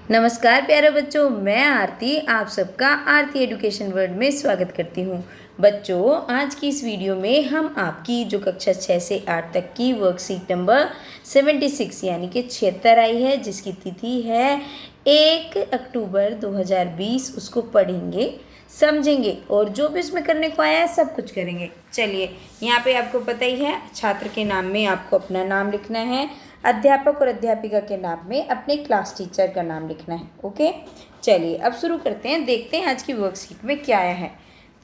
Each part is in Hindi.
नमस्कार प्यारे बच्चों, मैं आरती आप सबका आरती एजुकेशन वर्ल्ड में स्वागत करती हूँ। बच्चों, आज की इस वीडियो में हम आपकी जो कक्षा 6 से 8 तक की वर्कशीट नंबर 76 यानी कि 76 आई है, जिसकी तिथि है 1 अक्टूबर 2020, उसको पढ़ेंगे, समझेंगे और जो भी उसमें करने को आया है सब कुछ करेंगे। चलिए, यहाँ पे आपको पता ही है, छात्र के नाम में आपको अपना नाम लिखना है, अध्यापक और अध्यापिका के नाम में अपने क्लास टीचर का नाम लिखना है। ओके, चलिए अब शुरू करते हैं, देखते हैं आज की वर्कशीट में क्या आया है।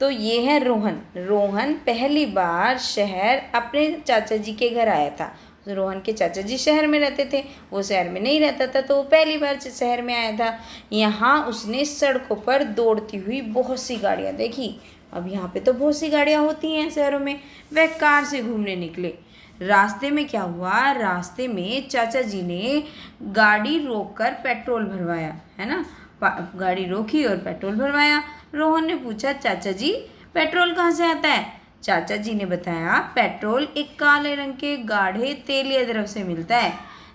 तो ये है रोहन। रोहन पहली बार शहर अपने चाचा जी के घर आया था। रोहन के चाचा जी शहर में रहते थे, वो शहर में नहीं रहता था, तो वो पहली बार शहर में आया था। यहाँ उसने सड़कों पर दौड़ती हुई बहुत सी गाड़ियाँ देखी। अब यहाँ पे तो बहुत सी गाड़ियाँ होती हैं शहरों में। वह कार से घूमने निकले। रास्ते में क्या हुआ, रास्ते में चाचा जी ने गाड़ी रोककर पेट्रोल भरवाया, है ना। गाड़ी रोकी और पेट्रोल भरवाया। रोहन ने पूछा, चाचा जी पेट्रोल कहाँ से आता है? चाचा जी ने बताया, पेट्रोल एक काले रंग के गाढ़े तेलीय द्रव से मिलता है,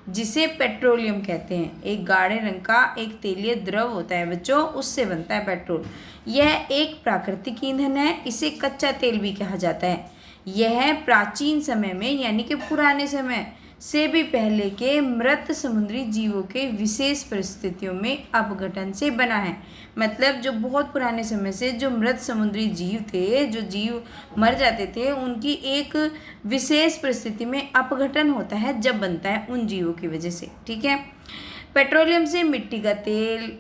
जिसे पेट्रोलियम कहते हैं। एक गाढ़े रंग का एक तेलीय द्रव होता है बच्चों, उससे बनता है पेट्रोल। यह एक प्राकृतिक ईंधन है, इसे कच्चा तेल भी कहा जाता है। यह प्राचीन समय में यानी कि पुराने समय से भी पहले के मृत समुद्री जीवों के विशेष परिस्थितियों में अपघटन से बना है। मतलब जो बहुत पुराने समय से जो मृत समुद्री जीव थे, जो जीव मर जाते थे, उनकी एक विशेष परिस्थिति में अपघटन होता है जब बनता है उन जीवों की वजह से। ठीक है। पेट्रोलियम से मिट्टी का तेल,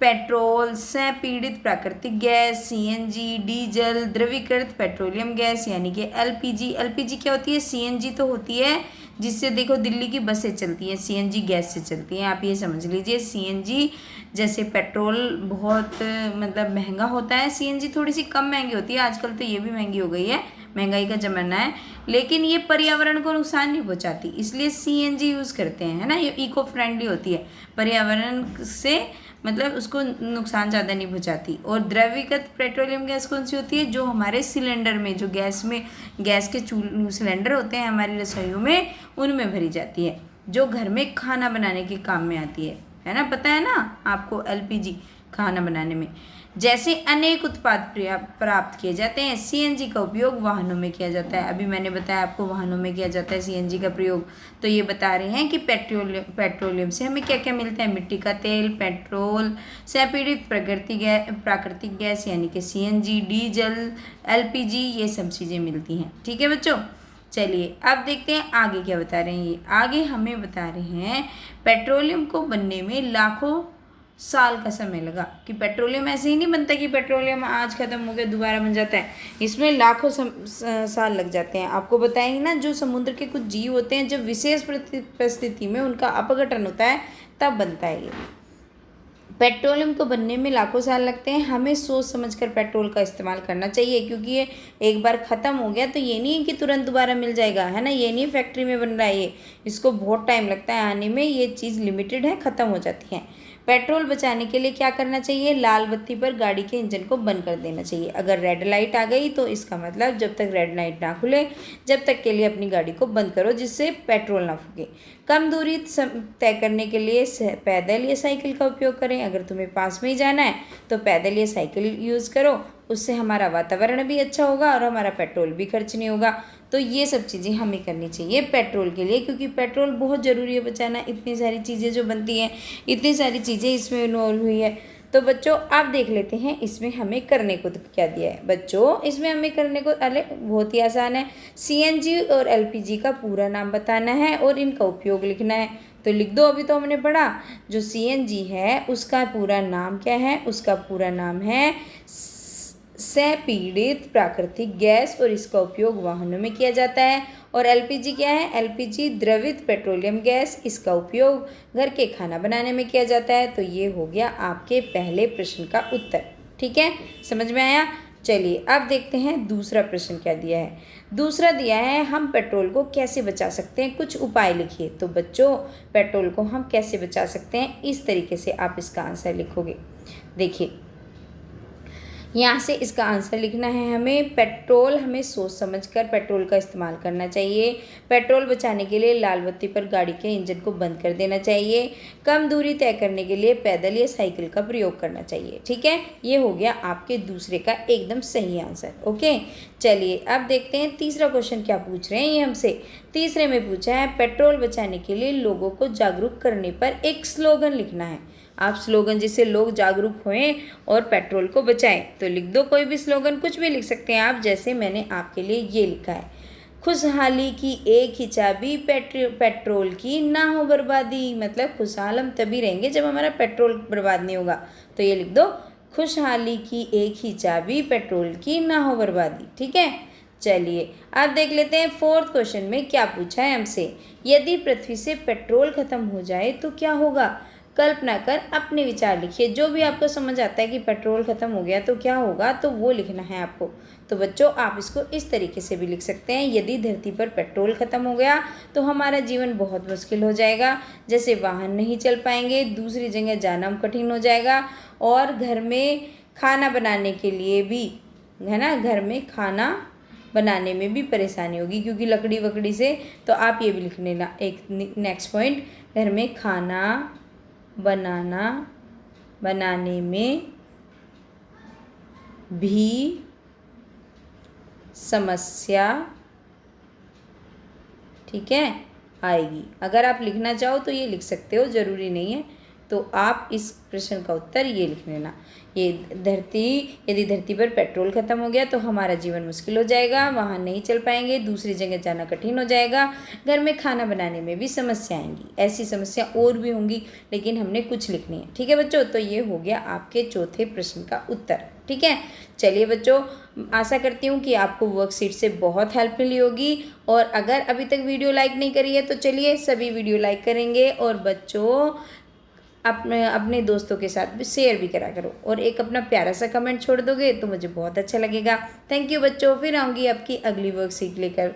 पेट्रोल, संपीड़ित प्राकृतिक गैस, सीएनजी, डीजल, द्रवीकृत पेट्रोलियम गैस यानी कि एलपीजी। एलपीजी क्या होती है? सीएनजी तो होती है जिससे देखो दिल्ली की बसें चलती हैं, सीएनजी गैस से चलती हैं। आप ये समझ लीजिए, सीएनजी जैसे पेट्रोल बहुत मतलब महंगा होता है, सीएनजी थोड़ी सी कम महंगी होती है। आजकल तो ये भी महंगी हो गई है, महंगाई का ज़माना है, लेकिन ये पर्यावरण को नुकसान नहीं पहुंचाती, इसलिए सीएनजी यूज़ करते हैं, है ना। ये इको फ्रेंडली होती है, पर्यावरण से मतलब उसको नुकसान ज़्यादा नहीं पहुंचाती। और द्रवीकृत पेट्रोलियम गैस कौन सी होती है? जो हमारे सिलेंडर में, जो गैस में, गैस के सिलेंडर होते हैं हमारी रसोइयों में, उनमें भरी जाती है, जो घर में खाना बनाने के काम में आती है ना। पता है ना आपको एलपीजी खाना बनाने में। जैसे अनेक उत्पाद प्राप्त किए जाते हैं, सीएनजी का उपयोग वाहनों में किया जाता है। अभी मैंने बताया आपको वाहनों में किया जाता है सीएनजी का प्रयोग। तो ये बता रहे हैं कि पेट्रोलियम से हमें क्या क्या मिलता है? मिट्टी का तेल, पेट्रोल, संपीड़ित प्राकृतिक गैस यानी कि सीएनजी, डीजल, एलपीजी, ये सब चीज़ें मिलती हैं। ठीक है बच्चों। चलिए अब देखते हैं आगे क्या बता रहे हैं। ये आगे हमें बता रहे हैं पेट्रोलियम को बनने में लाखों साल का समय लगा। कि पेट्रोलियम ऐसे ही नहीं बनता कि पेट्रोलियम आज ख़त्म हो गया दोबारा बन जाता है, इसमें लाखों साल लग जाते हैं। आपको बताएंगे ना, जो समुद्र के कुछ जीव होते हैं, जब विशेष परिस्थिति में उनका अपघटन होता है तब बनता है ये। पेट्रोलियम को बनने में लाखों साल लगते हैं। हमें सोच समझकर पेट्रोल का इस्तेमाल करना चाहिए, क्योंकि ये एक बार ख़त्म हो गया तो ये नहीं है कि तुरंत दोबारा मिल जाएगा, है ना। ये नहीं फैक्ट्री में बन रहा है ये, इसको बहुत टाइम लगता है आने में, ये चीज़ लिमिटेड है, ख़त्म हो जाती है। पेट्रोल बचाने के लिए क्या करना चाहिए? लाल बत्ती पर गाड़ी के इंजन को बंद कर देना चाहिए। अगर रेड लाइट आ गई तो इसका मतलब जब तक रेड लाइट ना खुले जब तक के लिए अपनी गाड़ी को बंद करो, जिससे पेट्रोल ना फूके। कम दूरी तय करने के लिए पैदल या साइकिल का उपयोग करें। अगर तुम्हें पास में ही जाना है तो पैदल या साइकिल यूज़ करो, उससे हमारा वातावरण भी अच्छा होगा और हमारा पेट्रोल भी खर्च नहीं होगा। तो ये सब चीज़ें हमें करनी चाहिए पेट्रोल के लिए, क्योंकि पेट्रोल बहुत ज़रूरी है बचाना। इतनी सारी चीज़ें जो बनती हैं, इतनी सारी चीज़ें इसमें इन्वॉल्व हुई है। तो बच्चों आप देख लेते हैं इसमें हमें करने को क्या दिया है। बच्चों इसमें हमें करने को अरे बहुत ही आसान है। सीएनजी और एलपीजी का पूरा नाम बताना है और इनका उपयोग लिखना है। तो लिख दो। अभी तो हमने पढ़ा, जो सीएनजी है उसका पूरा नाम क्या है? उसका पूरा नाम है संपीड़ित प्राकृतिक गैस, और इसका उपयोग वाहनों में किया जाता है। और एलपीजी क्या है? एलपीजी द्रवित पेट्रोलियम गैस, इसका उपयोग घर के खाना बनाने में किया जाता है। तो ये हो गया आपके पहले प्रश्न का उत्तर। ठीक है, समझ में आया? चलिए अब देखते हैं दूसरा प्रश्न क्या दिया है। दूसरा दिया है, हम पेट्रोल को कैसे बचा सकते हैं, कुछ उपाय लिखिए। तो बच्चों पेट्रोल को हम कैसे बचा सकते हैं, इस तरीके से आप इसका आंसर लिखोगे। देखिए, यहाँ से इसका आंसर लिखना है हमें। पेट्रोल हमें सोच समझकर पेट्रोल का इस्तेमाल करना चाहिए। पेट्रोल बचाने के लिए लाल बत्ती पर गाड़ी के इंजन को बंद कर देना चाहिए। कम दूरी तय करने के लिए पैदल या साइकिल का प्रयोग करना चाहिए। ठीक है, ये हो गया आपके दूसरे का एकदम सही आंसर। ओके, चलिए अब देखते हैं तीसरा क्वेश्चन क्या पूछ रहे हैं ये हमसे। तीसरे में पूछा है पेट्रोल बचाने के लिए लोगों को जागरूक करने पर एक स्लोगन लिखना है। आप स्लोगन जिससे लोग जागरूक होएं और पेट्रोल को बचाएं, तो लिख दो कोई भी स्लोगन, कुछ भी लिख सकते हैं आप, जैसे मैंने आपके लिए ये लिखा है, खुशहाली की एक ही चाबी पेट्रोल की ना हो बर्बादी। मतलब खुशहाल हम तभी रहेंगे जब हमारा पेट्रोल बर्बाद नहीं होगा। तो ये लिख दो, खुशहाली की एक ही चाबी पेट्रोल की ना हो बर्बादी। ठीक है, चलिए अब देख लेते हैं फोर्थ क्वेश्चन में क्या पूछा है हमसे। यदि पृथ्वी से पेट्रोल खत्म हो जाए तो क्या होगा? कल्पना कर अपने विचार लिखिए। जो भी आपको समझ आता है कि पेट्रोल ख़त्म हो गया तो क्या होगा, तो वो लिखना है आपको। तो बच्चों आप इसको इस तरीके से भी लिख सकते हैं, यदि धरती पर पेट्रोल ख़त्म हो गया तो हमारा जीवन बहुत मुश्किल हो जाएगा। जैसे वाहन नहीं चल पाएंगे, दूसरी जगह जाना कठिन हो जाएगा, और घर में खाना बनाने के लिए भी, है ना, घर में खाना बनाने में भी परेशानी होगी क्योंकि लकड़ी वकड़ी से। तो आप ये भी लिख लेना एक नेक्स्ट पॉइंट, घर में खाना बनाने में भी समस्या, ठीक है, आएगी। अगर आप लिखना चाहो तो ये लिख सकते हो, ज़रूरी नहीं है। तो आप इस प्रश्न का उत्तर ये लिख लेना, यदि धरती पर पेट्रोल ख़त्म हो गया तो हमारा जीवन मुश्किल हो जाएगा, वाहन नहीं चल पाएंगे, दूसरी जगह जाना कठिन हो जाएगा, घर में खाना बनाने में भी समस्या आएंगी। ऐसी समस्या और भी होंगी, लेकिन हमने कुछ लिखनी है। ठीक है बच्चों, तो ये हो गया आपके चौथे प्रश्न का उत्तर। ठीक है, चलिए बच्चों, आशा करती हूँ कि आपको वर्कशीट से बहुत हेल्प मिली होगी। और अगर अभी तक वीडियो लाइक नहीं करी है तो चलिए सभी वीडियो लाइक करेंगे, और बच्चों अपने दोस्तों के साथ भी शेयर भी करा करो, और एक अपना प्यारा सा कमेंट छोड़ दोगे तो मुझे बहुत अच्छा लगेगा। थैंक यू बच्चों, फिर आऊँगी आपकी अगली वर्कशीट लेकर।